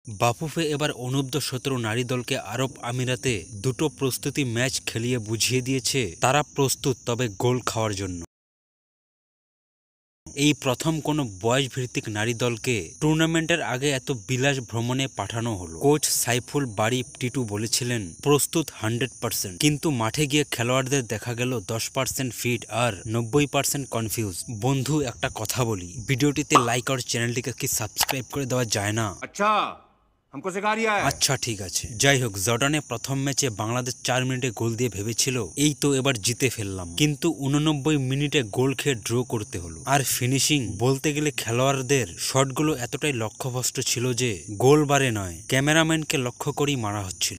বাফুফে এবার অনূর্ধ্ব-17 নারী দলকে আরব আমিরাতে দুটো প্রস্তুতি ম্যাচ খেলিয়ে বুঝিয়ে দিয়েছে তারা প্রস্তুত, তবে গোল খাওয়ার জন্য। এই প্রথম কোনো বয়সভিত্তিক নারী দলকে টুর্নামেন্টের আগে এত বিলাস ভ্রমণে পাঠানো হলো। কোচ সাইফুল বারী টিটু বলেছিলেন প্রস্তুত 100%, কিন্তু মাঠে গিয়ে খেলোয়াড়দের দেখা গেল 10% ফিট আর 90% কনফিউজ। বন্ধু, একটা কথা বলি, ভিডিওটিতে লাইক আর চ্যানেলটিকে কি সাবস্ক্রাইব করে দেওয়া যায় না? আচ্ছা ঠিক আছে। যাই হোক, জর্ডানে প্রথম ম্যাচে বাংলাদেশ 4 মিনিটে গোল দিয়ে ভেবেছিল এই তো এবার জিতে ফেললাম, কিন্তু 89 মিনিটে গোল খেয়ে ড্র করতে হলো। আর ফিনিশিং বলতে গেলে খেলোয়াড়দের শটগুলো এতটাই লক্ষ্যভ্রষ্ট ছিল যে গোল বারে নয়, ক্যামেরাম্যানকে লক্ষ্য করেই মারা হচ্ছিল।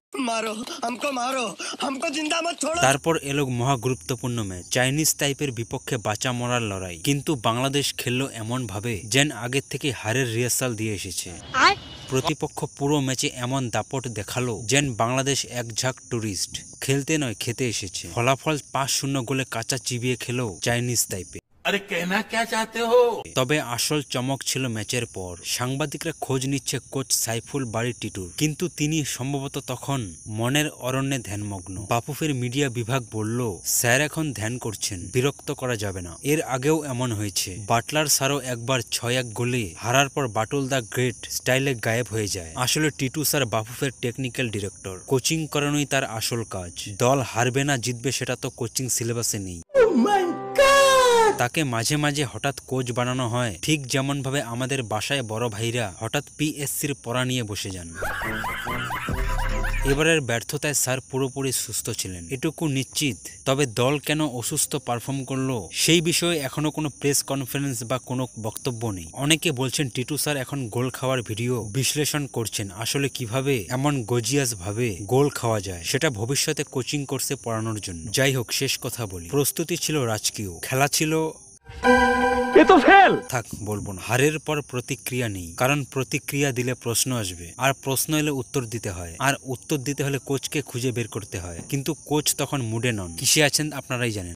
তারপর এলো মহা গুরুত্বপূর্ণ ম্যাচ, চাইনিজ টাইপের বিপক্ষে বাঁচা মরার লড়াই। কিন্তু বাংলাদেশ খেললো এমন ভাবে যেন আগের থেকে হারের রিহার্সাল দিয়ে এসেছে। প্রতিপক্ষ পুরো ম্যাচে এমন দাপট দেখালো যেন বাংলাদেশ এক ঝাঁক টুরিস্ট, খেলতে নয় খেতে এসেছে। ফলাফল 5-0 গোলে কাঁচা চিবিয়ে খেলো চাইনিজ টাইপে। আরে कहना क्या चाहते हो? তবে আসল চমক ছিল ম্যাচের পর। সাংবাদিকরা খোঁজ নিচ্ছে কোচ সাইফুল বারী টিটুর, কিন্তু তিনি সম্ভবত তখন মনের অরণ্যে ধ্যানমগ্ন। বাফুফের মিডিয়া বিভাগ বলল, স্যার এখন ধ্যান করছেন, বিরক্ত করা যাবে না। এর আগেও এমন হয়েছে, বাটলার স্যারও একবার 6-1 গোলে হারার পর বাটুল দ্য গ্রেট স্টাইলে গায়েব হয়ে যায়। আসলে টিটু স্যার বাফুফের টেকনিক্যাল ডিরেক্টর, কোচিং করানোই তার আসল কাজ। দল হারবে না জিতবে সেটা তো কোচিং সিলেবাসে নেই। তাকে মাঝে মাঝে হঠাৎ কোচ বানানো হয়, ঠিক যেমন ভাবে আমাদের বাসায় বড় ভাইরা হঠাৎ পিএসসির পড়া নিয়ে বসে যান। এবারের ব্যর্থতায় স্যার পুরোপুরি সুস্থ ছিলেন, এটুকু নিশ্চিত। তবে দল কেন অসুস্থ পারফর্ম করলো সেই বিষয়ে এখনো কোনো প্রেস কনফারেন্স বা কোনো বক্তব্য নেই। অনেকে বলছেন টিটু স্যার এখন গোল খাওয়ার ভিডিও বিশ্লেষণ করছেন। আসলে কিভাবে এমন গজিয়াস ভাবে গোল খাওয়া যায় সেটা ভবিষ্যতে কোচিং কোর্সে পড়ানোর জন্য। যাই হোক, শেষ কথা বলি, প্রস্তুতি ছিল রাজকীয়, খেলা ছিল থাক বলবো না। হারের পর প্রতিক্রিয়া নেই, কারণ প্রতিক্রিয়া দিলে প্রশ্ন আসবে, আর প্রশ্ন এলে উত্তর দিতে হয়, আর উত্তর দিতে হলে কোচকে খুঁজে বের করতে হয়। কিন্তু কোচ তখন মুডে নন, কিসে আছেন আপনারাই জানেন।